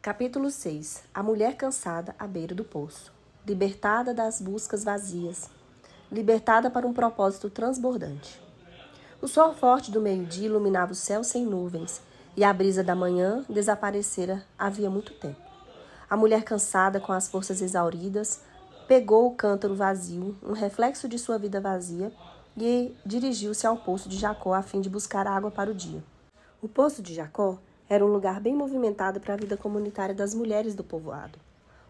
Capítulo 6. A mulher cansada à beira do poço. Libertada das buscas vazias. Libertada para um propósito transbordante. O sol forte do meio-dia iluminava o céu sem nuvens, e a brisa da manhã desaparecera havia muito tempo. A mulher cansada, com as forças exauridas, pegou o cântaro vazio, um reflexo de sua vida vazia, e dirigiu-se ao poço de Jacó a fim de buscar água para o dia. O poço de Jacó era um lugar bem movimentado para a vida comunitária das mulheres do povoado,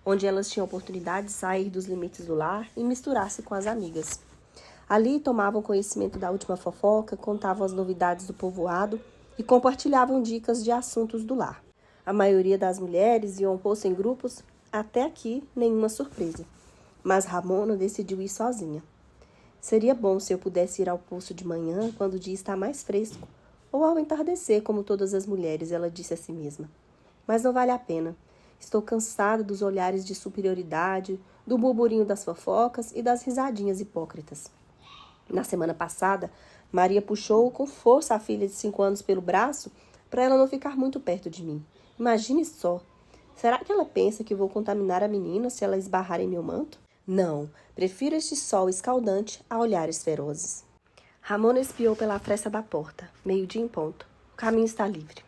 onde elas tinham oportunidade de sair dos limites do lar e misturar-se com as amigas. Ali tomavam conhecimento da última fofoca, contavam as novidades do povoado e compartilhavam dicas de assuntos do lar. A maioria das mulheres iam ao poço em grupos, até aqui nenhuma surpresa. Mas Ramona decidiu ir sozinha. Seria bom se eu pudesse ir ao poço de manhã, quando o dia está mais fresco, ou ao entardecer, como todas as mulheres, ela disse a si mesma. Mas não vale a pena. Estou cansada dos olhares de superioridade, do burburinho das fofocas e das risadinhas hipócritas. Na semana passada, Maria puxou com força a filha de 5 anos pelo braço para ela não ficar muito perto de mim. Imagine só. Será que ela pensa que vou contaminar a menina se ela esbarrar em meu manto? Não, prefiro este sol escaldante a olhares ferozes. Ramona espiou pela fresta da porta. Meio-dia em ponto. O caminho está livre.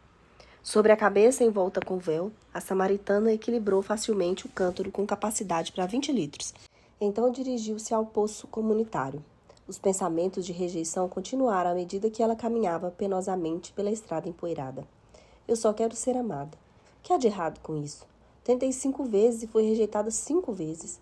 Sobre a cabeça, envolta com véu, a samaritana equilibrou facilmente o cântaro com capacidade para 20 litros. Então dirigiu-se ao poço comunitário. Os pensamentos de rejeição continuaram à medida que ela caminhava penosamente pela estrada empoeirada. Eu só quero ser amada. O que há de errado com isso? Tentei 5 vezes e fui rejeitada 5 vezes.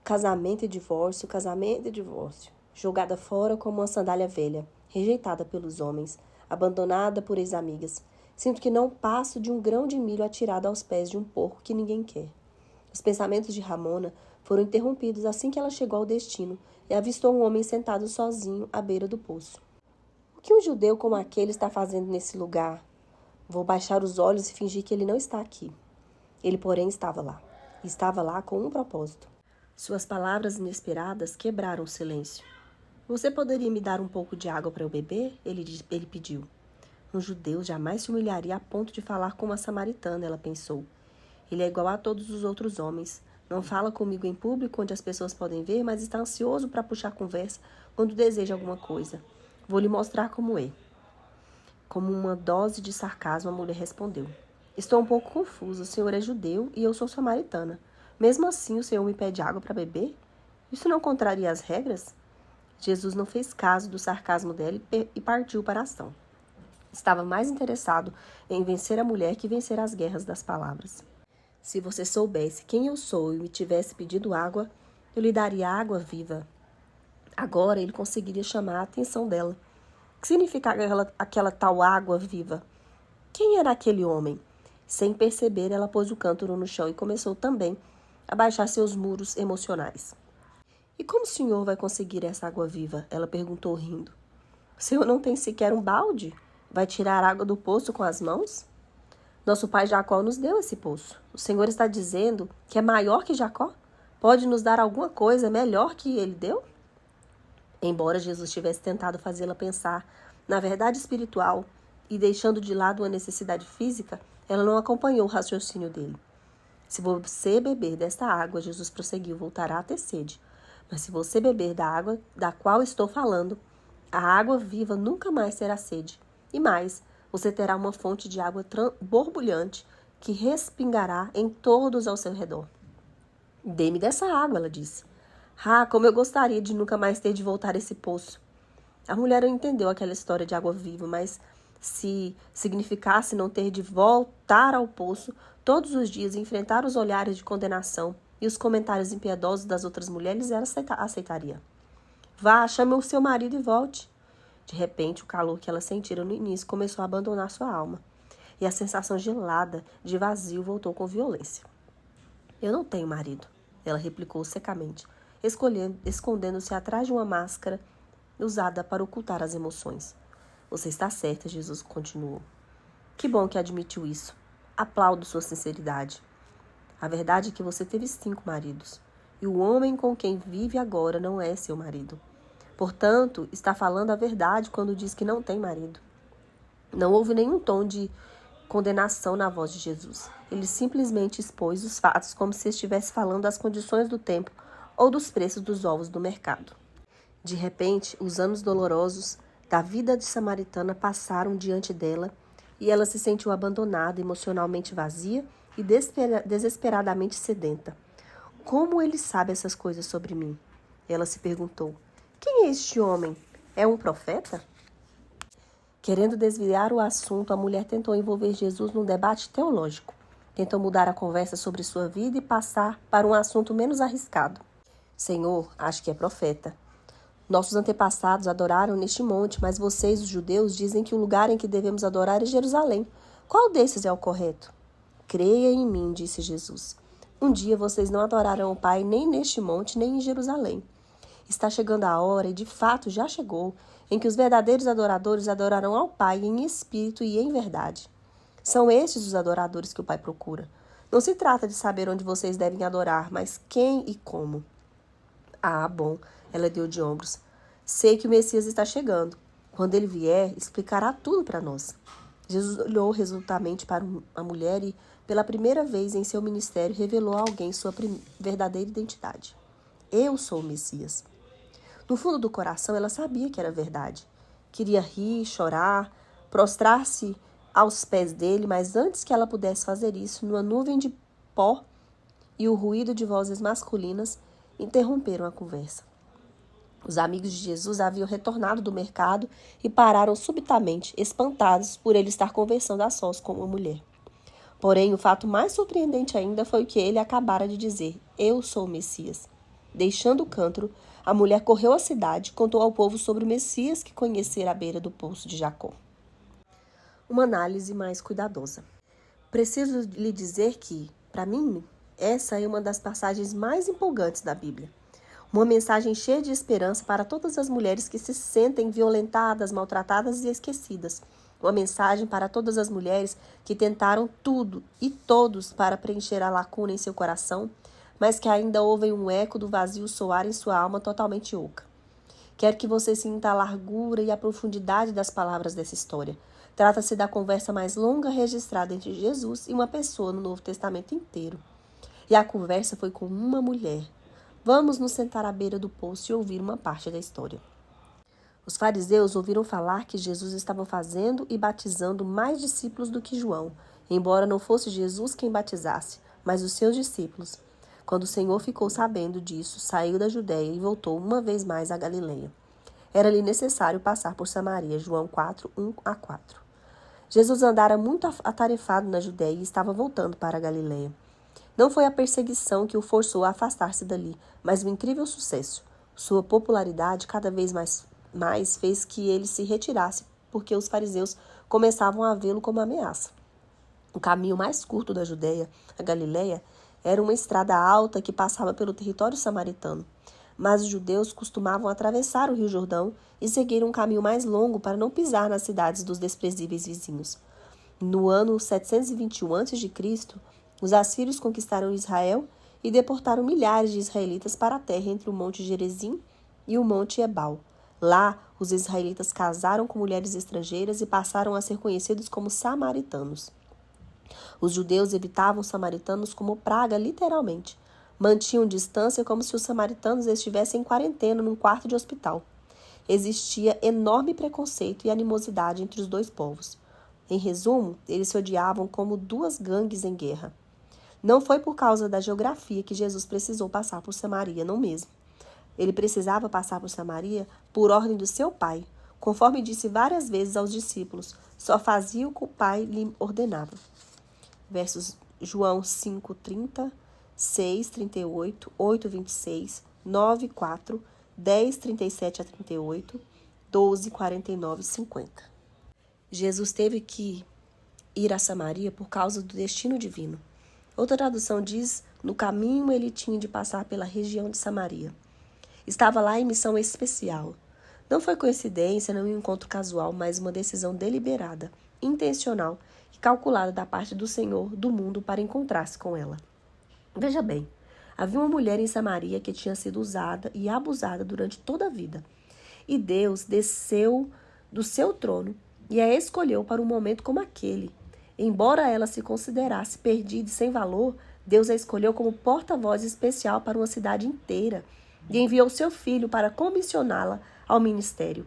Casamento e divórcio, casamento e divórcio. Jogada fora como uma sandália velha, rejeitada pelos homens, abandonada por ex-amigas. Sinto que não passo de um grão de milho atirado aos pés de um porco que ninguém quer. Os pensamentos de Ramona foram interrompidos assim que ela chegou ao destino e avistou um homem sentado sozinho à beira do poço. O que um judeu como aquele está fazendo nesse lugar? Vou baixar os olhos e fingir que ele não está aqui. Ele, porém, estava lá. E estava lá com um propósito. Suas palavras inesperadas quebraram o silêncio. Você poderia me dar um pouco de água para eu beber? Ele pediu. Um judeu jamais se humilharia a ponto de falar com uma samaritana, ela pensou. Ele é igual a todos os outros homens. Não fala comigo em público, onde as pessoas podem ver, mas está ansioso para puxar conversa quando deseja alguma coisa. Vou lhe mostrar como é. Como uma dose de sarcasmo, a mulher respondeu. Estou um pouco confusa. O senhor é judeu e eu sou samaritana. Mesmo assim, o senhor me pede água para beber? Isso não contraria as regras? Jesus não fez caso do sarcasmo dela e partiu para a ação. Estava mais interessado em vencer a mulher que vencer as guerras das palavras. Se você soubesse quem eu sou e me tivesse pedido água, eu lhe daria água viva. Agora ele conseguiria chamar a atenção dela. O que significa aquela tal água viva? Quem era aquele homem? Sem perceber, ela pôs o cântaro no chão e começou também a baixar seus muros emocionais. E como o senhor vai conseguir essa água viva? Ela perguntou rindo. O senhor não tem sequer um balde? Vai tirar água do poço com as mãos? Nosso pai Jacó nos deu esse poço. O senhor está dizendo que é maior que Jacó? Pode nos dar alguma coisa melhor que ele deu? Embora Jesus tivesse tentado fazê-la pensar na verdade espiritual e deixando de lado uma necessidade física, ela não acompanhou o raciocínio dele. Se você beber desta água, Jesus prosseguiu, voltará a ter sede. Mas se você beber da água da qual estou falando, a água viva nunca mais terá sede. E mais, você terá uma fonte de água borbulhante que respingará em todos ao seu redor. Dê-me dessa água, ela disse. Ah, como eu gostaria de nunca mais ter de voltar a esse poço. A mulher não entendeu aquela história de água viva, mas se significasse não ter de voltar ao poço todos os dias e enfrentar os olhares de condenação e os comentários impiedosos das outras mulheres, ela aceitaria. Vá, chame o seu marido e volte. De repente, o calor que ela sentira no início começou a abandonar sua alma, e a sensação gelada de vazio voltou com violência. Eu não tenho marido, ela replicou secamente, escondendo-se atrás de uma máscara usada para ocultar as emoções. Você está certa, Jesus continuou. Que bom que admitiu isso. Aplaudo sua sinceridade. A verdade é que você teve 5 maridos, e o homem com quem vive agora não é seu marido. Portanto, está falando a verdade quando diz que não tem marido. Não houve nenhum tom de condenação na voz de Jesus. Ele simplesmente expôs os fatos como se estivesse falando das condições do tempo ou dos preços dos ovos do mercado. De repente, os anos dolorosos da vida de Samaritana passaram diante dela e ela se sentiu abandonada, emocionalmente vazia e desesperadamente sedenta. Como ele sabe essas coisas sobre mim? Ela se perguntou. Quem é este homem? É um profeta? Querendo desviar o assunto, a mulher tentou envolver Jesus num debate teológico. Tentou mudar a conversa sobre sua vida e passar para um assunto menos arriscado. Senhor, acho que é profeta. Nossos antepassados adoraram neste monte, mas vocês, os judeus, dizem que o lugar em que devemos adorar é Jerusalém. Qual desses é o correto? Creia em mim, disse Jesus. Um dia vocês não adorarão o Pai nem neste monte, nem em Jerusalém. Está chegando a hora, e de fato já chegou, em que os verdadeiros adoradores adorarão ao Pai em espírito e em verdade. São estes os adoradores que o Pai procura. Não se trata de saber onde vocês devem adorar, mas quem e como. Ah, bom, ela deu de ombros. Sei que o Messias está chegando. Quando ele vier, explicará tudo para nós. Jesus olhou resolutamente para a mulher e, pela primeira vez em seu ministério, revelou a alguém sua verdadeira identidade. Eu sou o Messias. No fundo do coração, ela sabia que era verdade. Queria rir, chorar, prostrar-se aos pés dele, mas antes que ela pudesse fazer isso, numa nuvem de pó e o ruído de vozes masculinas interromperam a conversa. Os amigos de Jesus haviam retornado do mercado e pararam subitamente, espantados por ele estar conversando a sós com uma mulher. Porém, o fato mais surpreendente ainda foi o que ele acabara de dizer: eu sou o Messias. Deixando o cântaro, a mulher correu à cidade e contou ao povo sobre o Messias que conhecera à beira do poço de Jacó. Uma análise mais cuidadosa. Preciso lhe dizer que, para mim, essa é uma das passagens mais empolgantes da Bíblia. Uma mensagem cheia de esperança para todas as mulheres que se sentem violentadas, maltratadas e esquecidas. Uma mensagem para todas as mulheres que tentaram tudo e todos para preencher a lacuna em seu coração, mas que ainda ouvem um eco do vazio soar em sua alma totalmente oca. Quero que você sinta a largura e a profundidade das palavras dessa história. Trata-se da conversa mais longa registrada entre Jesus e uma pessoa no Novo Testamento inteiro. E a conversa foi com uma mulher. Vamos nos sentar à beira do poço e ouvir uma parte da história. Os fariseus ouviram falar que Jesus estava fazendo e batizando mais discípulos do que João, embora não fosse Jesus quem batizasse, mas os seus discípulos. Quando o Senhor ficou sabendo disso, saiu da Judéia e voltou uma vez mais à Galileia. Era-lhe necessário passar por Samaria, João 4, 1-4. Jesus andara muito atarefado na Judéia e estava voltando para a Galileia. Não foi a perseguição que o forçou a afastar-se dali, mas o incrível sucesso. Sua popularidade cada vez mais fez que ele se retirasse, porque os fariseus começavam a vê-lo como ameaça. O caminho mais curto da Judéia, a Galileia, era uma estrada alta que passava pelo território samaritano. Mas os judeus costumavam atravessar o Rio Jordão e seguir um caminho mais longo para não pisar nas cidades dos desprezíveis vizinhos. No ano 721 a.C., os assírios conquistaram Israel e deportaram milhares de israelitas para a terra entre o Monte Gerizim e o Monte Ebal. Lá, os israelitas casaram com mulheres estrangeiras e passaram a ser conhecidos como samaritanos. Os judeus evitavam os samaritanos como praga, literalmente. Mantinham distância como se os samaritanos estivessem em quarentena num quarto de hospital. Existia enorme preconceito e animosidade entre os dois povos. Em resumo, eles se odiavam como duas gangues em guerra. Não foi por causa da geografia que Jesus precisou passar por Samaria, não mesmo. Ele precisava passar por Samaria por ordem do seu pai, conforme disse várias vezes aos discípulos, só fazia o que o pai lhe ordenava. Versos João 5:30, 6:38, 8:26, 9:4, 10:37-38, 12:49-50. Jesus teve que ir a Samaria por causa do destino divino. Outra tradução diz, no caminho ele tinha de passar pela região de Samaria. Estava lá em missão especial. Não foi coincidência, não um encontro casual, mas uma decisão deliberada, intencional e calculada da parte do Senhor do mundo para encontrar-se com ela. Veja bem, havia uma mulher em Samaria que tinha sido usada e abusada durante toda a vida. E Deus desceu do seu trono e a escolheu para um momento como aquele. Embora ela se considerasse perdida e sem valor, Deus a escolheu como porta-voz especial para uma cidade inteira e enviou seu filho para comissioná-la ao ministério.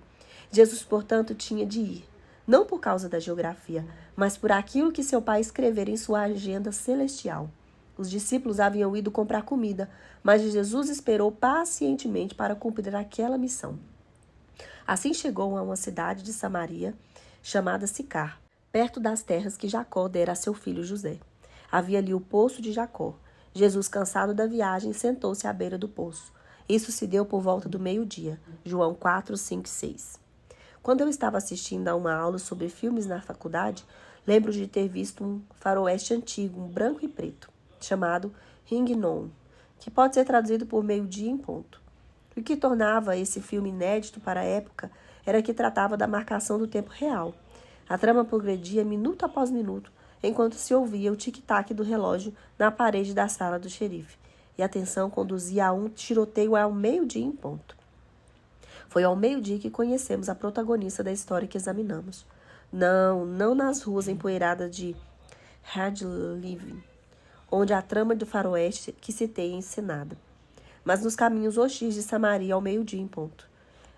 Jesus, portanto, tinha de ir, não por causa da geografia, mas por aquilo que seu pai escrevera em sua agenda celestial. Os discípulos haviam ido comprar comida, mas Jesus esperou pacientemente para cumprir aquela missão. Assim chegou a uma cidade de Samaria, chamada Sicar, perto das terras que Jacó dera a seu filho José. Havia ali o poço de Jacó. Jesus, cansado da viagem, sentou-se à beira do poço. Isso se deu por volta do meio-dia. João 4, 5 e 6. Quando eu estava assistindo a uma aula sobre filmes na faculdade, lembro de ter visto um faroeste antigo, um branco e preto, chamado Ring Non, que pode ser traduzido por meio-dia em ponto. O que tornava esse filme inédito para a época era que tratava da marcação do tempo real. A trama progredia minuto após minuto, enquanto se ouvia o tic-tac do relógio na parede da sala do xerife, e a tensão conduzia a um tiroteio ao meio-dia em ponto. Foi ao meio-dia que conhecemos a protagonista da história que examinamos. Não nas ruas empoeiradas de Radcliffe, onde a trama do faroeste que citei é encenada, mas nos caminhos hostis de Samaria ao meio-dia em ponto.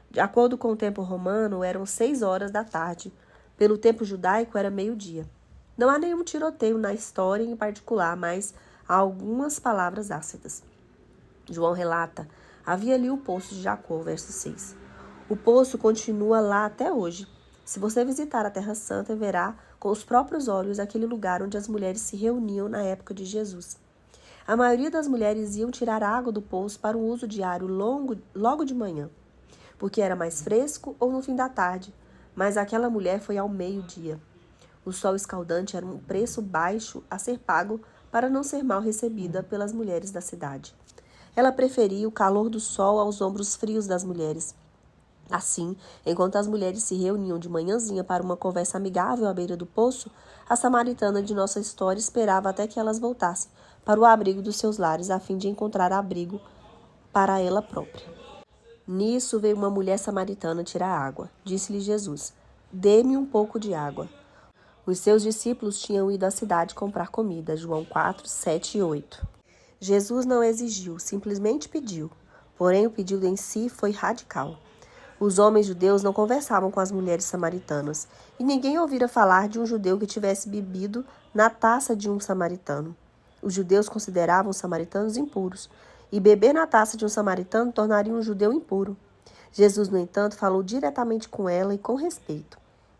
De acordo com o tempo romano, eram 6 horas da tarde. Pelo tempo judaico, era meio-dia. Não há nenhum tiroteio na história em particular, mas há algumas palavras ácidas. João relata: havia ali o poço de Jacó, verso 6. O poço continua lá até hoje. Se você visitar a Terra Santa, verá com os próprios olhos aquele lugar onde as mulheres se reuniam na época de Jesus. A maioria das mulheres iam tirar água do poço para o uso diário logo de manhã, porque era mais fresco, ou no fim da tarde, mas aquela mulher foi ao meio-dia. O sol escaldante era um preço baixo a ser pago para não ser mal recebida pelas mulheres da cidade. Ela preferia o calor do sol aos ombros frios das mulheres. Assim, enquanto as mulheres se reuniam de manhãzinha para uma conversa amigável à beira do poço, a samaritana de nossa história esperava até que elas voltassem para o abrigo dos seus lares, a fim de encontrar abrigo para ela própria. Nisso veio uma mulher samaritana tirar água. Disse-lhe Jesus: dê-me um pouco de água. Os seus discípulos tinham ido à cidade comprar comida. João 4, 7 e 8. Jesus não exigiu, simplesmente pediu. Porém, o pedido em si foi radical. Os homens judeus não conversavam com as mulheres samaritanas, e ninguém ouvira falar de um judeu que tivesse bebido na taça de um samaritano. Os judeus consideravam os samaritanos impuros, e beber na taça de um samaritano tornaria um judeu impuro. Jesus, no entanto, falou diretamente com ela e com respeito.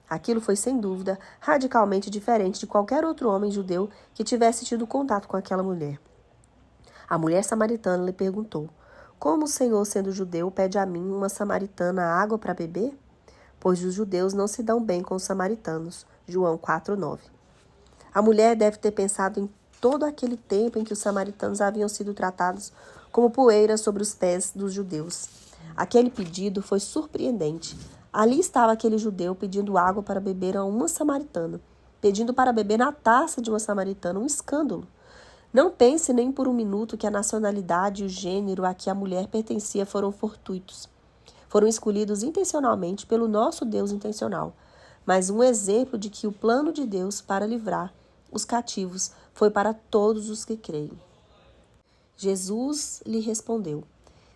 Aquilo foi, sem dúvida, radicalmente diferente de qualquer outro homem judeu que tivesse tido contato com aquela mulher. A mulher samaritana lhe perguntou: como o Senhor, sendo judeu, pede a mim, uma samaritana, água para beber? Pois os judeus não se dão bem com os samaritanos. João 4:9. A mulher deve ter pensado em todo aquele tempo em que os samaritanos haviam sido tratados como poeira sobre os pés dos judeus. Aquele pedido foi surpreendente. Ali estava aquele judeu pedindo água para beber a uma samaritana, pedindo para beber na taça de uma samaritana, um escândalo. Não pense nem por um minuto que a nacionalidade e o gênero a que a mulher pertencia foram fortuitos. Foram escolhidos intencionalmente pelo nosso Deus intencional, mas um exemplo de que o plano de Deus para livrar os cativos foi para todos os que creem. Jesus lhe respondeu: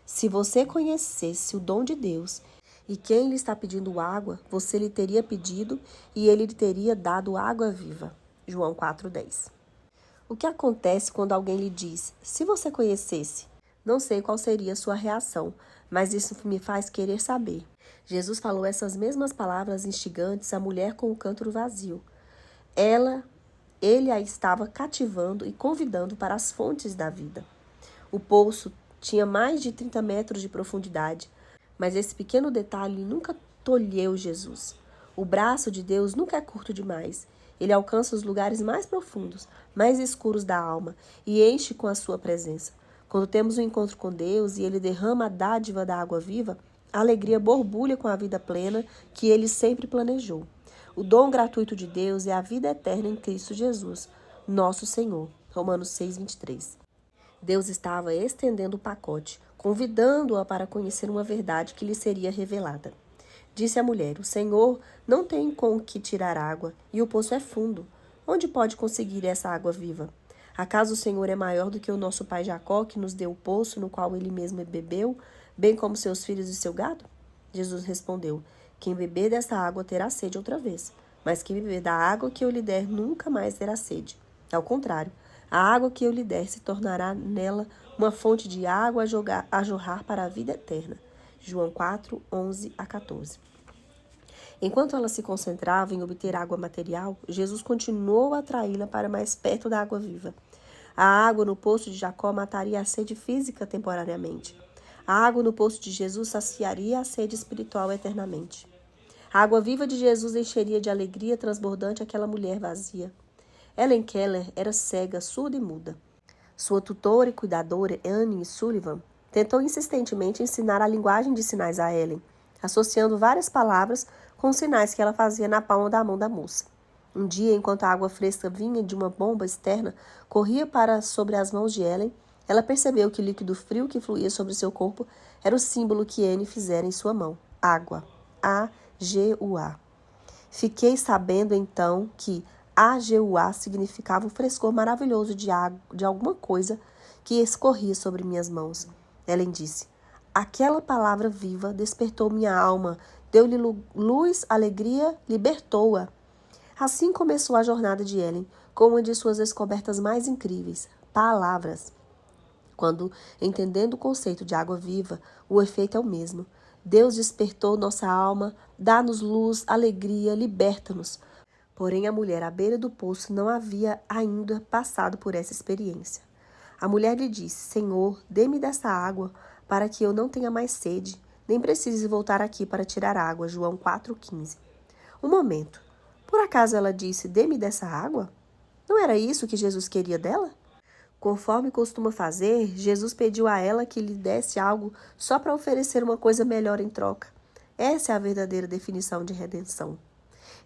se você conhecesse o dom de Deus e quem lhe está pedindo água, você lhe teria pedido e ele lhe teria dado água viva. João 4:10. O que acontece quando alguém lhe diz: se você conhecesse? Não sei qual seria a sua reação, mas isso me faz querer saber. Jesus falou essas mesmas palavras instigantes à mulher com o cântaro vazio. Ele a estava cativando e convidando para as fontes da vida. O poço tinha mais de 30 metros de profundidade, mas esse pequeno detalhe nunca tolheu Jesus. O braço de Deus nunca é curto demais. Ele alcança os lugares mais profundos, mais escuros da alma e enche com a sua presença. Quando temos um encontro com Deus e Ele derrama a dádiva da água viva, a alegria borbulha com a vida plena que Ele sempre planejou. O dom gratuito de Deus é a vida eterna em Cristo Jesus, nosso Senhor. Romanos 6:23. Deus estava estendendo o pacote, convidando-a para conhecer uma verdade que lhe seria revelada. Disse a mulher: o Senhor não tem com que tirar água, e o poço é fundo. onde pode conseguir essa água viva? Acaso o Senhor é maior do que o nosso pai Jacó, que nos deu o poço no qual ele mesmo bebeu, bem como seus filhos e seu gado? Jesus respondeu: Quem beber dessa água terá sede outra vez, mas quem beber da água que eu lhe der nunca mais terá sede. Ao contrário, a água que eu lhe der se tornará nela uma fonte de água a jorrar para a vida eterna. João 4, 11 a 14. Enquanto ela se concentrava em obter água material, Jesus continuou a atraí-la para mais perto da água viva. A água no poço de Jacó mataria a sede física temporariamente. A água no poço de Jesus saciaria a sede espiritual eternamente. A água viva de Jesus encheria de alegria transbordante aquela mulher vazia. Ellen Keller era cega, surda e muda. Sua tutora e cuidadora, Annie Sullivan, tentou insistentemente ensinar a linguagem de sinais a Ellen, associando várias palavras com os sinais que ela fazia na palma da mão da moça. Um dia, enquanto a água fresca vinha de uma bomba externa, corria para sobre as mãos de Ellen, ela percebeu que o líquido frio que fluía sobre seu corpo era o símbolo que Annie fizera em sua mão, água, A-G-U-A. Fiquei sabendo então que A-G-U-A significava o frescor maravilhoso de alguma coisa que escorria sobre minhas mãos. Ellen disse: Aquela palavra viva despertou minha alma, deu-lhe luz, alegria, libertou-a. Assim começou a jornada de Ellen, com uma de suas descobertas mais incríveis, palavras. Quando, entendendo o conceito de água viva, o efeito é o mesmo. Deus despertou nossa alma, dá-nos luz, alegria, liberta-nos. Porém, a mulher à beira do poço não havia ainda passado por essa experiência. A mulher lhe disse: Senhor, dê-me dessa água, para que eu não tenha mais sede, nem precise voltar aqui para tirar água. João 4,15. Um momento. Por acaso ela disse: dê-me dessa água? Não era isso que Jesus queria dela? Conforme costuma fazer, Jesus pediu a ela que lhe desse algo só para oferecer uma coisa melhor em troca. Essa é a verdadeira definição de redenção.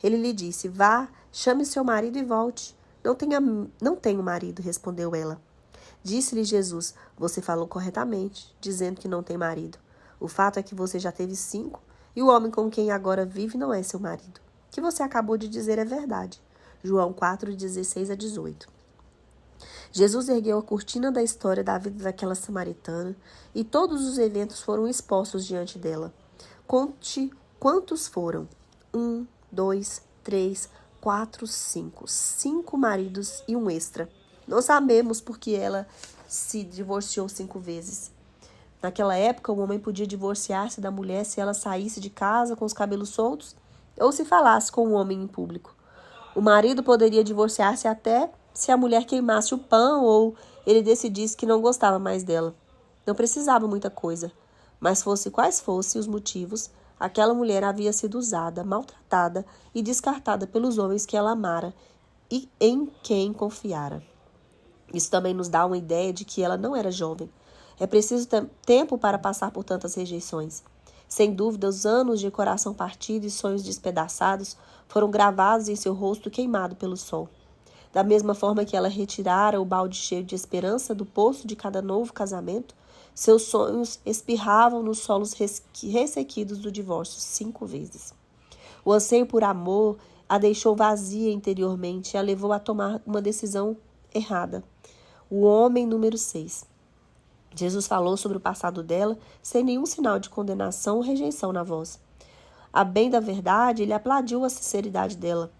Ele lhe disse: vá, chame seu marido e volte. Não tenho marido, respondeu ela. Disse-lhe Jesus: você falou corretamente, dizendo que não tem marido. O fato é que você já teve 5 e o homem com quem agora vive não é seu marido. O que você acabou de dizer é verdade. João 4, 16 a 18. Jesus ergueu a cortina da história da vida daquela samaritana e todos os eventos foram expostos diante dela. Conte quantos foram. 1, 2, 3, 4, 5. 5 maridos e um extra. Não sabemos porque ela se divorciou 5 vezes. Naquela época, o homem podia divorciar-se da mulher se ela saísse de casa com os cabelos soltos ou se falasse com um homem em público. O marido poderia divorciar-se até se a mulher queimasse o pão ou ele decidisse que não gostava mais dela. Não precisava muita coisa, mas fosse quais fossem os motivos, aquela mulher havia sido usada, maltratada e descartada pelos homens que ela amara e em quem confiara. Isso também nos dá uma ideia de que ela não era jovem. É preciso tempo para passar por tantas rejeições. Sem dúvida, os anos de coração partido e sonhos despedaçados foram gravados em seu rosto queimado pelo sol. Da mesma forma que ela retirara o balde cheio de esperança do poço de cada novo casamento, seus sonhos espirravam nos solos ressequidos do divórcio 5 vezes. O anseio por amor a deixou vazia interiormente e a levou a tomar uma decisão errada. O homem número 6. Jesus falou sobre o passado dela sem nenhum sinal de condenação ou rejeição na voz. A bem da verdade, ele aplaudiu a sinceridade dela.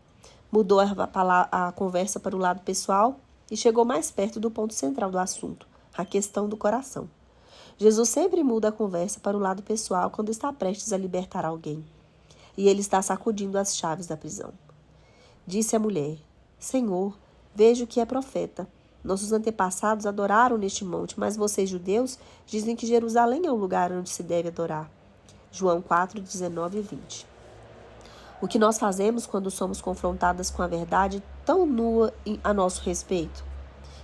Mudou a conversa para o lado pessoal e chegou mais perto do ponto central do assunto, a questão do coração. Jesus sempre muda a conversa para o lado pessoal quando está prestes a libertar alguém. E ele está sacudindo as chaves da prisão. Disse a mulher: Senhor, vejo que é profeta. Nossos antepassados adoraram neste monte, mas vocês, judeus, dizem que Jerusalém é o lugar onde se deve adorar. João 4, 19 e 20. O que nós fazemos quando somos confrontadas com a verdade tão nua a nosso respeito?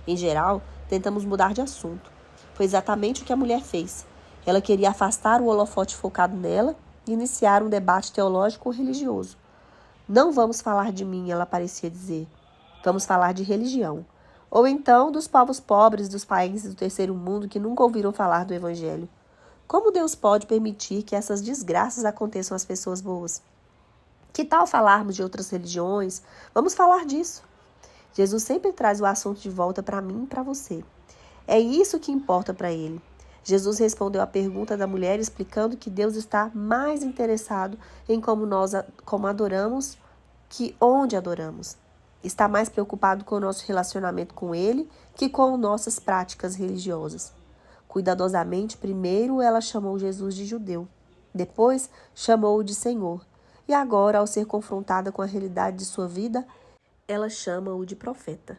Em geral, tentamos mudar de assunto. Foi exatamente o que a mulher fez. Ela queria afastar o holofote focado nela e iniciar um debate teológico ou religioso. Não vamos falar de mim, ela parecia dizer. Vamos falar de religião. Ou então dos povos pobres dos países do terceiro mundo que nunca ouviram falar do Evangelho. Como Deus pode permitir que essas desgraças aconteçam às pessoas boas? Que tal falarmos de outras religiões? Vamos falar disso. Jesus sempre traz o assunto de volta para mim e para você. É isso que importa para ele. Jesus respondeu à pergunta da mulher explicando que Deus está mais interessado em como adoramos que onde adoramos. Está mais preocupado com o nosso relacionamento com ele que com nossas práticas religiosas. Cuidadosamente, primeiro ela chamou Jesus de judeu. Depois, chamou-o de Senhor. E agora, ao ser confrontada com a realidade de sua vida, ela chama-o de profeta.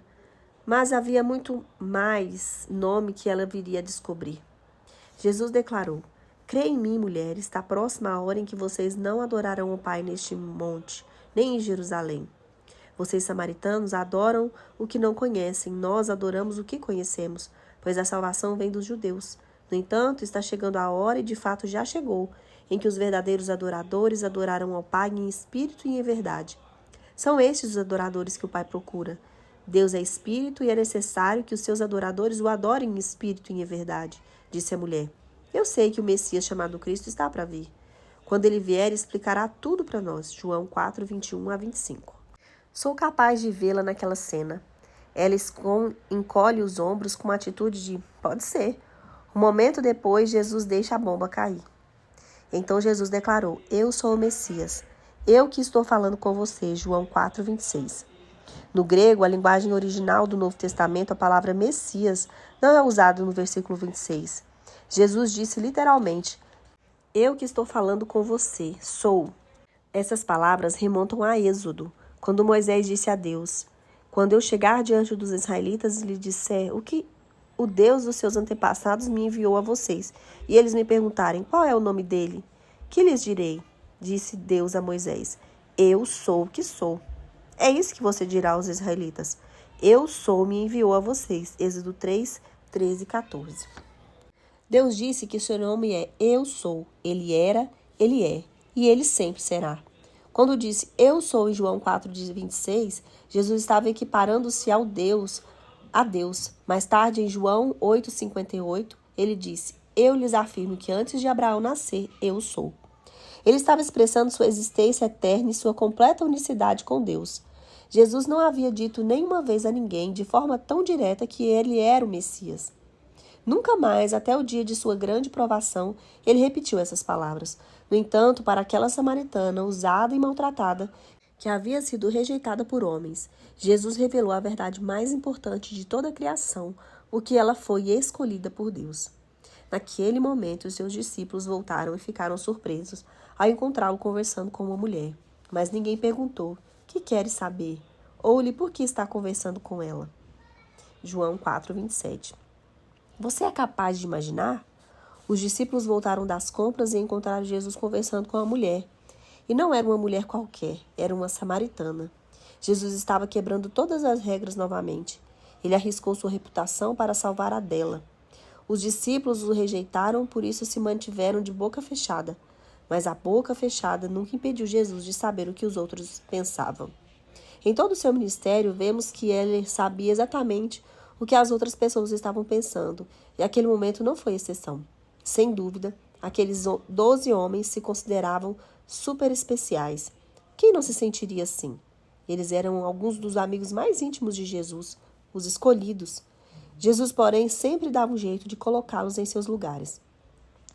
Mas havia muito mais nome que ela viria a descobrir. Jesus declarou: Crê em mim, mulher, está próxima a hora em que vocês não adorarão o Pai neste monte, nem em Jerusalém. Vocês, samaritanos, adoram o que não conhecem, nós adoramos o que conhecemos, pois a salvação vem dos judeus. No entanto, está chegando a hora, e de fato já chegou, em que os verdadeiros adoradores adorarão ao Pai em espírito e em verdade. São estes os adoradores que o Pai procura. Deus é espírito e é necessário que os seus adoradores o adorem em espírito e em verdade, disse a mulher. Eu sei que o Messias chamado Cristo está para vir. Quando ele vier, explicará tudo para nós. João 4, 21 a 25. Sou capaz de vê-la naquela cena. Ela encolhe os ombros com uma atitude de pode ser. Um momento depois, Jesus deixa a bomba cair. Então Jesus declarou: Eu sou o Messias. Eu que estou falando com você. João 4, 26. No grego, a linguagem original do Novo Testamento, a palavra Messias não é usada no versículo 26. Jesus disse literalmente: Eu que estou falando com você, sou. Essas palavras remontam a Êxodo, quando Moisés disse a Deus: Quando eu chegar diante dos israelitas e lhe disser o que o Deus dos seus antepassados me enviou a vocês, e eles me perguntarem qual é o nome dele, que lhes direi? Disse Deus a Moisés: Eu sou o que sou. É isso que você dirá aos israelitas: Eu sou, me enviou a vocês. Êxodo 3, 13 e 14. Deus disse que seu nome é Eu Sou. Ele era, ele é e ele sempre será. Quando disse Eu sou em João 4, 26, Jesus estava equiparando-se a Deus. Mais tarde, em João 8, 58, ele disse: Eu lhes afirmo que antes de Abraão nascer, eu sou. Ele estava expressando sua existência eterna e sua completa unicidade com Deus. Jesus não havia dito nenhuma vez a ninguém, de forma tão direta, que ele era o Messias. Nunca mais, até o dia de sua grande provação, ele repetiu essas palavras. No entanto, para aquela samaritana, usada e maltratada, que havia sido rejeitada por homens, Jesus revelou a verdade mais importante de toda a criação, o que ela foi escolhida por Deus. Naquele momento, os seus discípulos voltaram e ficaram surpresos ao encontrá-lo conversando com uma mulher. Mas ninguém perguntou: que queres saber? Ou-lhe por que está conversando com ela? João 4, 27. Você é capaz de imaginar? Os discípulos voltaram das compras e encontraram Jesus conversando com a mulher. E não era uma mulher qualquer, era uma samaritana. Jesus estava quebrando todas as regras novamente. Ele arriscou sua reputação para salvar a dela. Os discípulos o rejeitaram, por isso se mantiveram de boca fechada. Mas a boca fechada nunca impediu Jesus de saber o que os outros pensavam. Em todo o seu ministério, vemos que ele sabia exatamente o que as outras pessoas estavam pensando, e aquele momento não foi exceção. Sem dúvida, aqueles 12 homens se consideravam super especiais. Quem não se sentiria assim? Eles eram alguns dos amigos mais íntimos de Jesus, os escolhidos. Jesus, porém, sempre dava um jeito de colocá-los em seus lugares.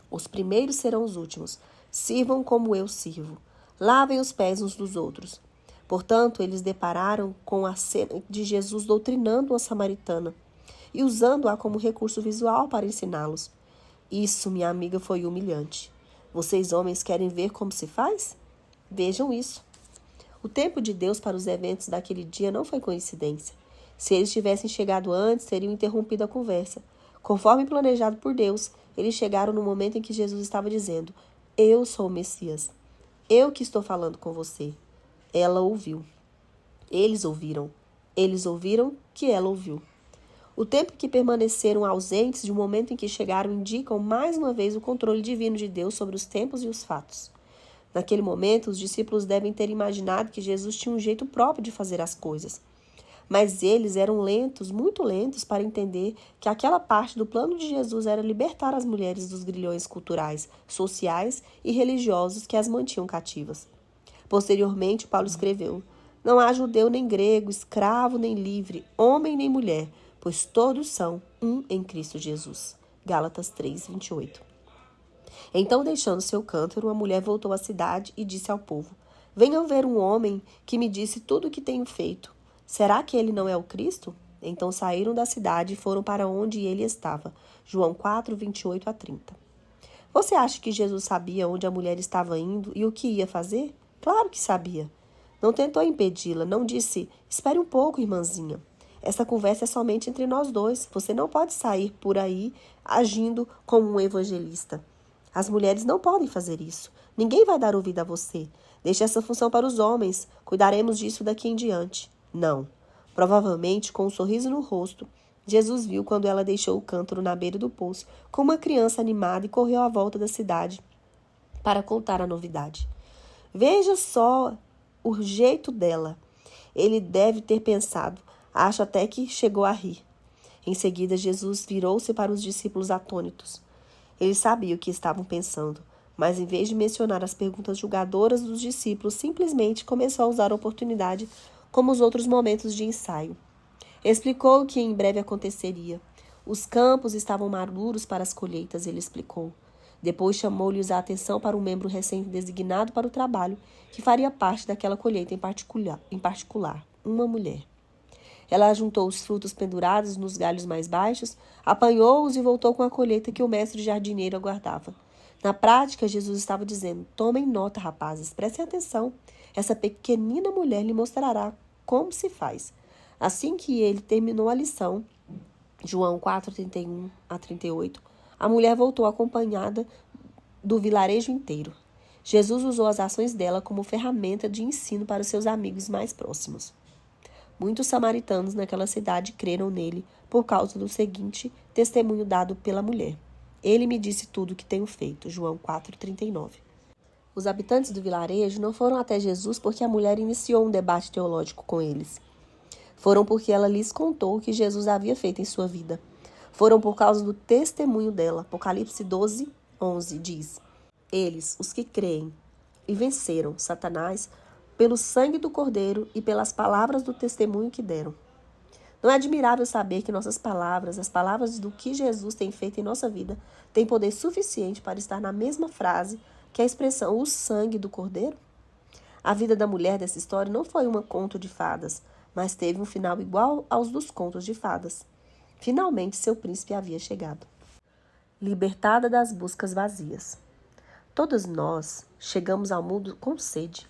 Os primeiros serão os últimos. Sirvam como eu sirvo. Lavem os pés uns dos outros. Portanto, eles depararam com a cena de Jesus doutrinando uma samaritana e usando-a como recurso visual para ensiná-los. Isso, minha amiga, foi humilhante. Vocês, homens, querem ver como se faz? Vejam isso. O tempo de Deus para os eventos daquele dia não foi coincidência. Se eles tivessem chegado antes, teriam interrompido a conversa. Conforme planejado por Deus, eles chegaram no momento em que Jesus estava dizendo: Eu sou o Messias. Eu que estou falando com você. Ela ouviu. Eles ouviram. Eles ouviram que ela ouviu. O tempo que permaneceram ausentes de um momento em que chegaram indicam mais uma vez o controle divino de Deus sobre os tempos e os fatos. Naquele momento, os discípulos devem ter imaginado que Jesus tinha um jeito próprio de fazer as coisas. Mas eles eram lentos, muito lentos, para entender que aquela parte do plano de Jesus era libertar as mulheres dos grilhões culturais, sociais e religiosos que as mantinham cativas. Posteriormente, Paulo escreveu: Não há judeu nem grego, escravo nem livre, homem nem mulher, pois todos são um em Cristo Jesus. Gálatas 3:28. Então, deixando seu cântaro, a mulher voltou à cidade e disse ao povo: Venham ver um homem que me disse tudo o que tenho feito. Será que ele não é o Cristo? Então saíram da cidade e foram para onde ele estava. João 4:28-30. Você acha que Jesus sabia onde a mulher estava indo e o que ia fazer? Claro que sabia. Não tentou impedi-la, não disse: espere um pouco, irmãzinha. Essa conversa é somente entre nós dois. Você não pode sair por aí agindo como um evangelista. As mulheres não podem fazer isso. Ninguém vai dar ouvido a você. Deixe essa função para os homens. Cuidaremos disso daqui em diante. Não. Provavelmente, com um sorriso no rosto, Jesus viu quando ela deixou o cântaro na beira do poço, com uma criança animada, e correu à volta da cidade para contar a novidade. Veja só o jeito dela. Ele deve ter pensado. Acho até que chegou a rir. Em seguida, Jesus virou-se para os discípulos atônitos. Ele sabia o que estavam pensando, mas em vez de mencionar as perguntas julgadoras dos discípulos, simplesmente começou a usar a oportunidade como os outros momentos de ensaio. Explicou o que em breve aconteceria. Os campos estavam maduros para as colheitas, ele explicou. Depois chamou-lhes a atenção para um membro recém-designado para o trabalho, que faria parte daquela colheita em particular, uma mulher. Ela ajuntou os frutos pendurados nos galhos mais baixos, apanhou-os e voltou com a colheita que o mestre jardineiro aguardava. Na prática, Jesus estava dizendo: tomem nota, rapazes, prestem atenção. Essa pequenina mulher lhe mostrará como se faz. Assim que ele terminou a lição, João 4:31-38, a mulher voltou acompanhada do vilarejo inteiro. Jesus usou as ações dela como ferramenta de ensino para os seus amigos mais próximos. Muitos samaritanos naquela cidade creram nele por causa do seguinte testemunho dado pela mulher. Ele me disse tudo o que tenho feito. João 4:39. Os habitantes do vilarejo não foram até Jesus porque a mulher iniciou um debate teológico com eles. Foram porque ela lhes contou o que Jesus havia feito em sua vida. Foram por causa do testemunho dela. Apocalipse 12:11 diz: Eles, os que creem, e venceram Satanás pelo sangue do Cordeiro e pelas palavras do testemunho que deram. Não é admirável saber que nossas palavras, as palavras do que Jesus tem feito em nossa vida, têm poder suficiente para estar na mesma frase que a expressão o sangue do Cordeiro? A vida da mulher dessa história não foi um conto de fadas, mas teve um final igual aos dos contos de fadas. Finalmente, seu príncipe havia chegado. Libertada das buscas vazias. Todos nós chegamos ao mundo com sede.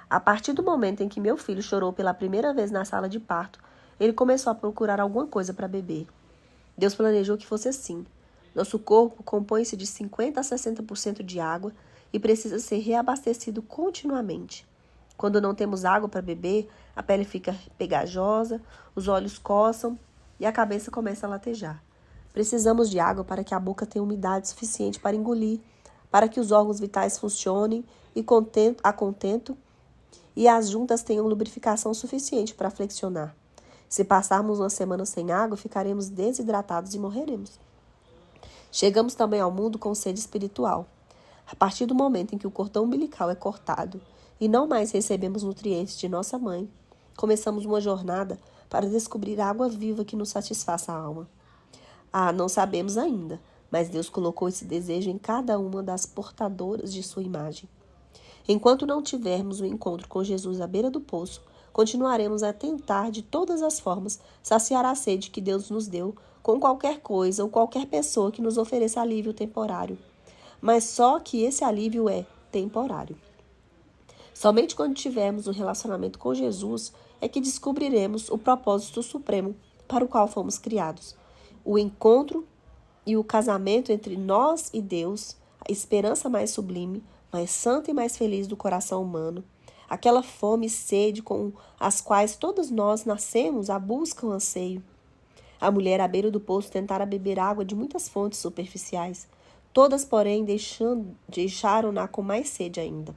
A partir do momento em que meu filho chorou pela primeira vez na sala de parto, ele começou a procurar alguma coisa para beber. Deus planejou que fosse assim. Nosso corpo compõe-se de 50% a 60% de água e precisa ser reabastecido continuamente. Quando não temos água para beber, a pele fica pegajosa, os olhos coçam e a cabeça começa a latejar. Precisamos de água para que a boca tenha umidade suficiente para engolir, para que os órgãos vitais funcionem a contento e as juntas tenham lubrificação suficiente para flexionar. Se passarmos uma semana sem água, ficaremos desidratados e morreremos. Chegamos também ao mundo com sede espiritual. A partir do momento em que o cordão umbilical é cortado e não mais recebemos nutrientes de nossa mãe, começamos uma jornada para descobrir a água viva que nos satisfaça a alma. Não sabemos ainda, mas Deus colocou esse desejo em cada uma das portadoras de sua imagem. Enquanto não tivermos o encontro com Jesus à beira do poço, continuaremos a tentar de todas as formas saciar a sede que Deus nos deu com qualquer coisa ou qualquer pessoa que nos ofereça alívio temporário. Mas só que esse alívio é temporário. Somente quando tivermos um relacionamento com Jesus é que descobriremos o propósito supremo para o qual fomos criados. O encontro e o casamento entre nós e Deus, a esperança mais sublime, mais santa e mais feliz do coração humano, aquela fome e sede com as quais todos nós nascemos, a busca, o anseio. A mulher à beira do poço tentara beber água de muitas fontes superficiais. Todas, porém, deixaram-na com mais sede ainda.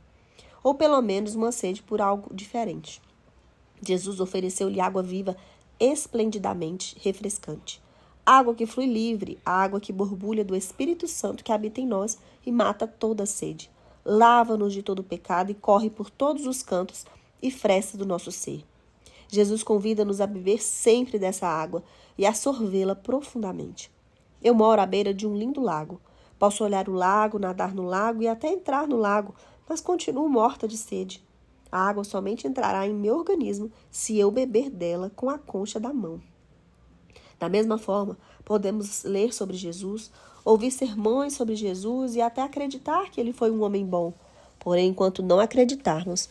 Ou pelo menos uma sede por algo diferente. Jesus ofereceu-lhe água viva esplendidamente refrescante. Água que flui livre, água que borbulha do Espírito Santo que habita em nós e mata toda a sede. Lava-nos de todo o pecado e corre por todos os cantos e fresta do nosso ser. Jesus convida-nos a beber sempre dessa água e a sorvê-la profundamente. Eu moro à beira de um lindo lago. Posso olhar o lago, nadar no lago e até entrar no lago, mas continuo morta de sede. A água somente entrará em meu organismo se eu beber dela com a concha da mão. Da mesma forma, podemos ler sobre Jesus, ouvir sermões sobre Jesus e até acreditar que ele foi um homem bom. Porém, enquanto não acreditarmos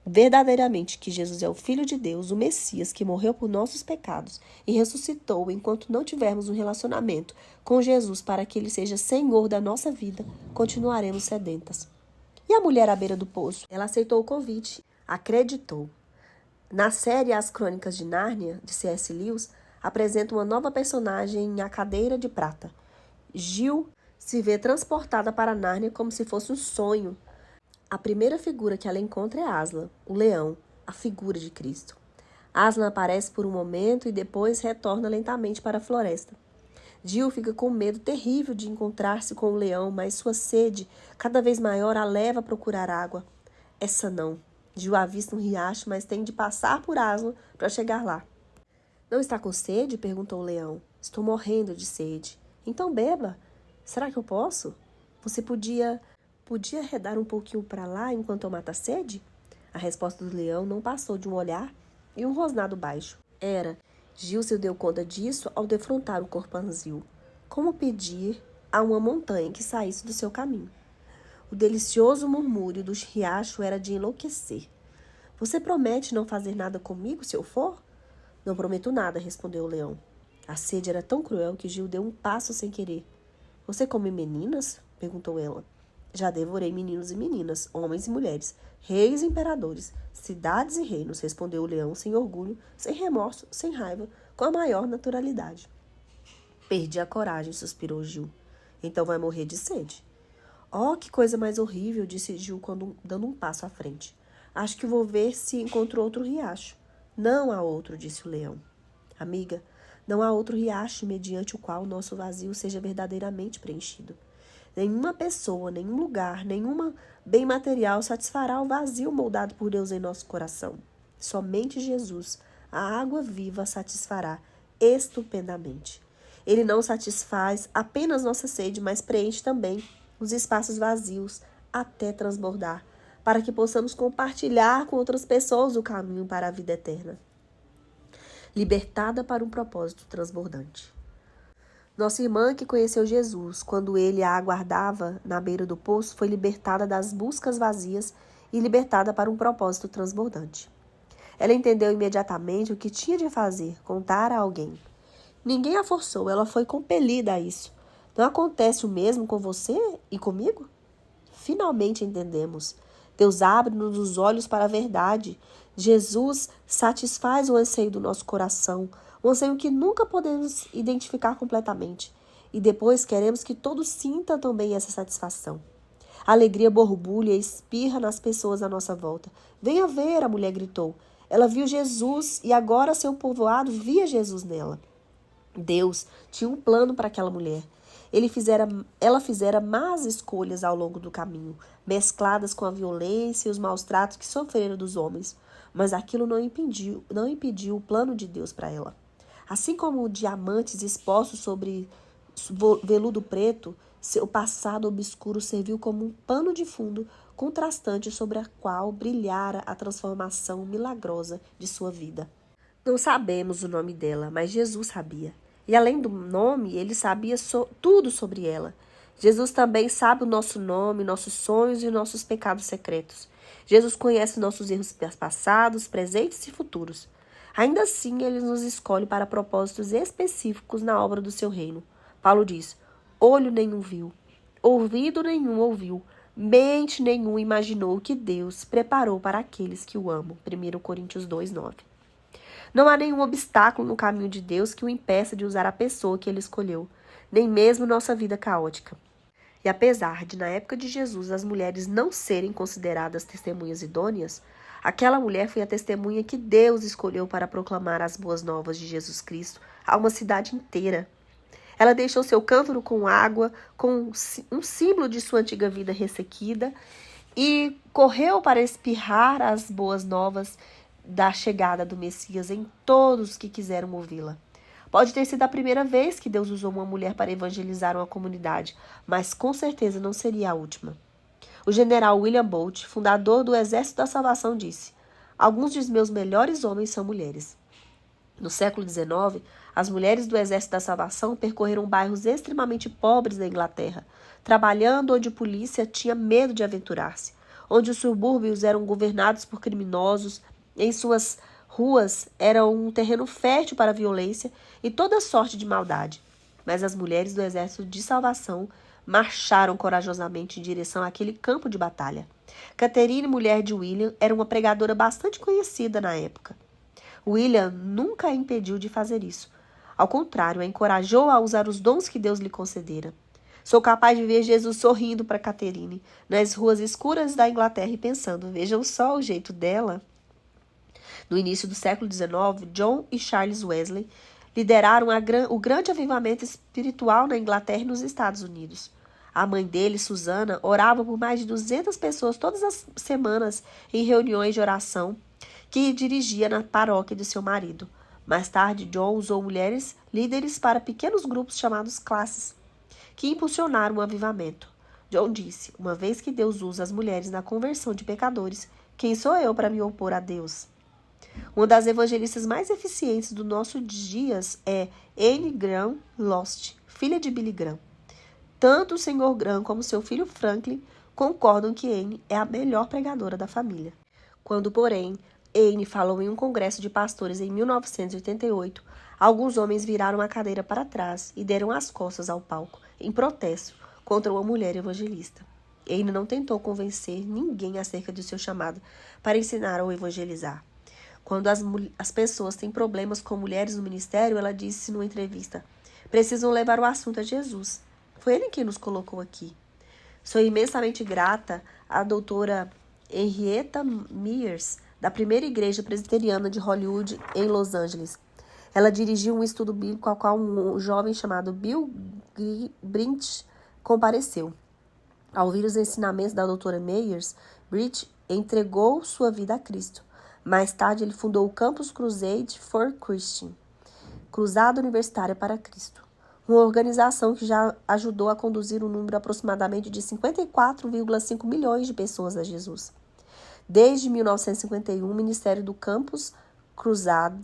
verdadeiramente que Jesus é o Filho de Deus, o Messias, que morreu por nossos pecados e ressuscitou, enquanto não tivermos um relacionamento com Jesus para que ele seja Senhor da nossa vida, continuaremos sedentas. E a mulher à beira do poço? Ela aceitou o convite, acreditou. Na série As Crônicas de Nárnia, de C.S. Lewis, apresenta uma nova personagem, a Cadeira de Prata. Gil se vê transportada para Nárnia como se fosse um sonho. A primeira figura que ela encontra é Aslan, o leão, a figura de Cristo. Aslan aparece por um momento e depois retorna lentamente para a floresta. Gil fica com medo terrível de encontrar-se com o leão, mas sua sede, cada vez maior, a leva a procurar água. Essa não. Gil avista um riacho, mas tem de passar por Aslan para chegar lá. Não está com sede? Perguntou o leão. Estou morrendo de sede. Então beba. Será que eu posso? Você podia arredar um pouquinho para lá enquanto eu mato a sede? A resposta do leão não passou de um olhar e um rosnado baixo. Gil se deu conta disso ao defrontar o corpanzil. Como pedir a uma montanha que saísse do seu caminho? O delicioso murmúrio dos riachos era de enlouquecer. Você promete não fazer nada comigo se eu for? Não prometo nada, respondeu o leão. A sede era tão cruel que Gil deu um passo sem querer. Você come meninas? Perguntou ela. Já devorei meninos e meninas, homens e mulheres, reis e imperadores, cidades e reinos, respondeu o leão sem orgulho, sem remorso, sem raiva, com a maior naturalidade. Perdi a coragem, suspirou Gil. Então vai morrer de sede. Oh, que coisa mais horrível, disse Gil dando um passo à frente. Acho que vou ver se encontro outro riacho. Não há outro, disse o leão. Amiga, não há outro riacho mediante o qual o nosso vazio seja verdadeiramente preenchido. Nenhuma pessoa, nenhum lugar, nenhum bem material satisfará o vazio moldado por Deus em nosso coração. Somente Jesus, a água viva, satisfará estupendamente. Ele não satisfaz apenas nossa sede, mas preenche também os espaços vazios até transbordar, para que possamos compartilhar com outras pessoas o caminho para a vida eterna. Libertada para um propósito transbordante. Nossa irmã, que conheceu Jesus quando ele a aguardava na beira do poço, foi libertada das buscas vazias e libertada para um propósito transbordante. Ela entendeu imediatamente o que tinha de fazer, contar a alguém. Ninguém a forçou, ela foi compelida a isso. Não acontece o mesmo com você e comigo? Finalmente entendemos. Deus abre-nos os olhos para a verdade. Jesus satisfaz o anseio do nosso coração, um anseio que nunca podemos identificar completamente. E depois queremos que todos sintam também essa satisfação. A alegria borbulha e espirra nas pessoas à nossa volta. Venha ver, a mulher gritou. Ela viu Jesus e agora seu povoado via Jesus nela. Deus tinha um plano para aquela mulher. Ela fizera más escolhas ao longo do caminho, mescladas com a violência e os maus tratos que sofreram dos homens. Mas aquilo não impediu o plano de Deus para ela. Assim como diamantes expostos sobre veludo preto, seu passado obscuro serviu como um pano de fundo contrastante sobre a qual brilhara a transformação milagrosa de sua vida. Não sabemos o nome dela, mas Jesus sabia. E além do nome, ele sabia tudo sobre ela. Jesus também sabe o nosso nome, nossos sonhos e nossos pecados secretos. Jesus conhece nossos erros passados, presentes e futuros. Ainda assim, ele nos escolhe para propósitos específicos na obra do seu reino. Paulo diz, olho nenhum viu, ouvido nenhum ouviu, mente nenhum imaginou o que Deus preparou para aqueles que o amam. 1 Coríntios 2:9. Não há nenhum obstáculo no caminho de Deus que o impeça de usar a pessoa que ele escolheu, nem mesmo nossa vida caótica. E apesar de, na época de Jesus, as mulheres não serem consideradas testemunhas idôneas, aquela mulher foi a testemunha que Deus escolheu para proclamar as boas novas de Jesus Cristo a uma cidade inteira. Ela deixou seu cântaro com água, com um símbolo de sua antiga vida ressequida, e correu para espirrar as boas novas da chegada do Messias em todos que quiseram ouvi-la. Pode ter sido a primeira vez que Deus usou uma mulher para evangelizar uma comunidade, mas com certeza não seria a última. O general William Bolt, fundador do Exército da Salvação, disse: "Alguns dos meus melhores homens são mulheres." No século XIX, as mulheres do Exército da Salvação percorreram bairros extremamente pobres da Inglaterra, trabalhando onde a polícia tinha medo de aventurar-se, onde os subúrbios eram governados por criminosos, em suas ruas era um terreno fértil para a violência e toda sorte de maldade. Mas as mulheres do Exército de Salvação marcharam corajosamente em direção àquele campo de batalha. Catherine, mulher de William, era uma pregadora bastante conhecida na época. William nunca a impediu de fazer isso. Ao contrário, a encorajou a usar os dons que Deus lhe concedera. Sou capaz de ver Jesus sorrindo para Catherine nas ruas escuras da Inglaterra e pensando: vejam só o jeito dela. No início do século XIX, John e Charles Wesley lideraram o grande avivamento espiritual na Inglaterra e nos Estados Unidos. A mãe dele, Susana, orava por mais de 200 pessoas todas as semanas em reuniões de oração que dirigia na paróquia de seu marido. Mais tarde, John usou mulheres líderes para pequenos grupos chamados classes, que impulsionaram o avivamento. John disse: uma vez que Deus usa as mulheres na conversão de pecadores, quem sou eu para me opor a Deus? Uma das evangelistas mais eficientes do nossos dias é Anne Graham Lost, filha de Billy Graham. Tanto o Sr. Graham como seu filho Franklin concordam que Anne é a melhor pregadora da família. Quando, porém, Anne falou em um congresso de pastores em 1988, alguns homens viraram a cadeira para trás e deram as costas ao palco, em protesto contra uma mulher evangelista. Anne não tentou convencer ninguém acerca de seu chamado para ensinar ou evangelizar. Quando as pessoas têm problemas com mulheres no ministério, ela disse numa entrevista: precisam levar o assunto a Jesus. Foi ele quem nos colocou aqui. Sou imensamente grata à doutora Henrietta Mears, da primeira igreja presbiteriana de Hollywood, em Los Angeles. Ela dirigiu um estudo bíblico ao qual um jovem chamado Bill Brint compareceu. Ao ouvir os ensinamentos da doutora Mears, Brint entregou sua vida a Cristo. Mais tarde, ele fundou o Campus Crusade for Christian, Cruzada Universitária para Cristo, uma organização que já ajudou a conduzir um número aproximadamente de 54,5 milhões de pessoas a Jesus. Desde 1951, o Ministério do Campus Crusade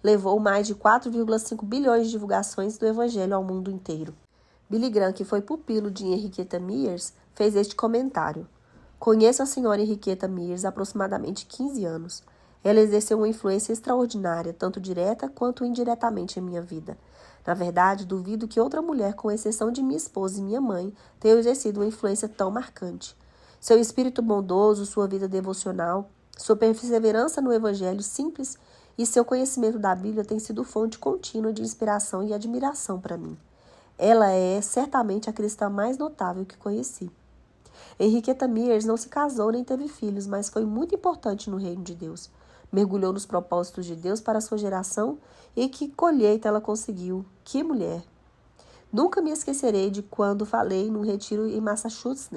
levou mais de 4,5 bilhões de divulgações do Evangelho ao mundo inteiro. Billy Graham, que foi pupilo de Henrietta Mears, fez este comentário: conheço a senhora Henrietta Mears há aproximadamente 15 anos. Ela exerceu uma influência extraordinária, tanto direta quanto indiretamente em minha vida. Na verdade, duvido que outra mulher, com exceção de minha esposa e minha mãe, tenha exercido uma influência tão marcante. Seu espírito bondoso, sua vida devocional, sua perseverança no evangelho simples e seu conhecimento da Bíblia têm sido fonte contínua de inspiração e admiração para mim. Ela é certamente a cristã mais notável que conheci. Henrietta Mears não se casou nem teve filhos, mas foi muito importante no reino de Deus. Mergulhou nos propósitos de Deus para a sua geração e que colheita ela conseguiu. Que mulher! Nunca me esquecerei de quando falei num retiro em Massachusetts.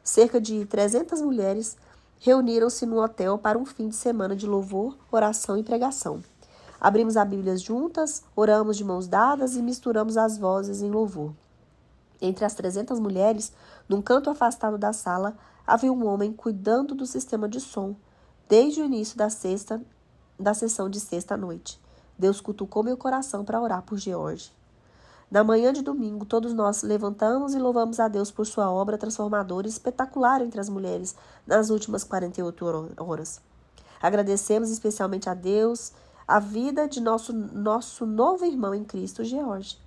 Cerca de 300 mulheres reuniram-se no hotel para um fim de semana de louvor, oração e pregação. Abrimos a Bíblia juntas, oramos de mãos dadas e misturamos as vozes em louvor. Entre as 300 mulheres, num canto afastado da sala, havia um homem cuidando do sistema de som, desde o início da sessão de sexta à noite. Deus cutucou meu coração para orar por George. Na manhã de domingo, todos nós levantamos e louvamos a Deus por sua obra transformadora e espetacular entre as mulheres nas últimas 48 horas. Agradecemos especialmente a Deus a vida de nosso novo irmão em Cristo, George.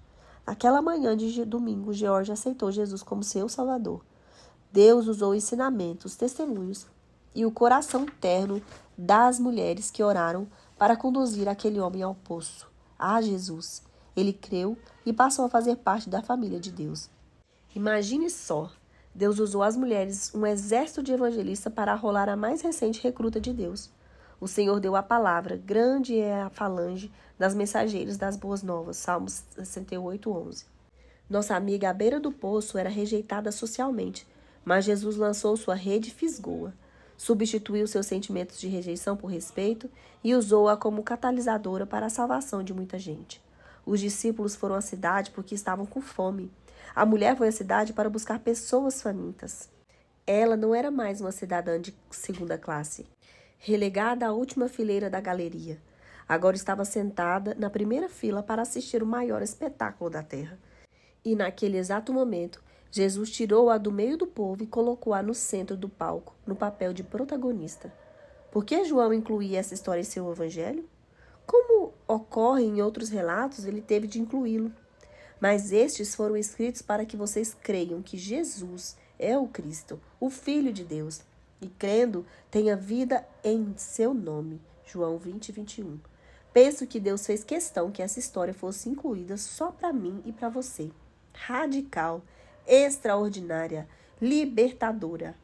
Naquela manhã de domingo, George aceitou Jesus como seu Salvador. Deus usou ensinamentos, testemunhos e o coração terno das mulheres que oraram para conduzir aquele homem ao poço, a Jesus. Ele creu e passou a fazer parte da família de Deus. Imagine só, Deus usou as mulheres, um exército de evangelistas, para arrolar a mais recente recruta de Deus. O Senhor deu a palavra, grande é a falange das mensageiros das boas novas. Salmos 68:11. Nossa amiga à beira do poço era rejeitada socialmente, Mas Jesus lançou sua rede e fisgou-a. Substituiu seus sentimentos de rejeição por respeito e usou-a como catalisadora para a salvação de muita gente. Os discípulos foram à cidade porque estavam com fome. A mulher foi à cidade para buscar pessoas famintas. Ela não era mais uma cidadã de segunda classe, relegada à última fileira da galeria. Agora estava sentada na primeira fila para assistir o maior espetáculo da terra. E naquele exato momento, Jesus tirou-a do meio do povo e colocou-a no centro do palco, no papel de protagonista. Por que João incluía essa história em seu evangelho? Como ocorre em outros relatos, ele teve de incluí-lo. Mas estes foram escritos para que vocês creiam que Jesus é o Cristo, o Filho de Deus, e crendo, tenha vida em seu nome. João 20, 21. Penso que Deus fez questão que essa história fosse incluída só para mim e para você. Radical, extraordinária, libertadora.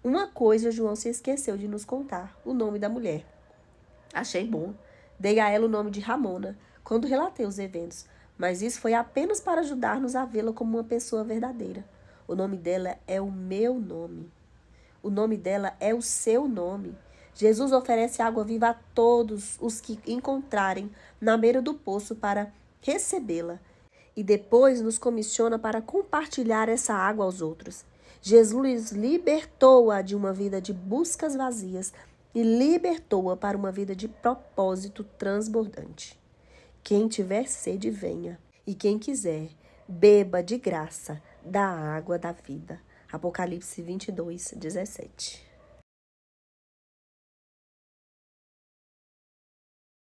Uma coisa João se esqueceu de nos contar, o nome da mulher. Achei bom. Dei a ela o nome de Ramona, quando relatei os eventos, mas isso foi apenas para ajudar-nos a vê-la como uma pessoa verdadeira. O nome dela é o meu nome. O nome dela é o seu nome. Jesus oferece água viva a todos os que encontrarem na beira do poço para recebê-la. E depois nos comissiona para compartilhar essa água aos outros. Jesus libertou-a de uma vida de buscas vazias e libertou-a para uma vida de propósito transbordante. Quem tiver sede, venha. E quem quiser, beba de graça da água da vida. Apocalipse 22, 17.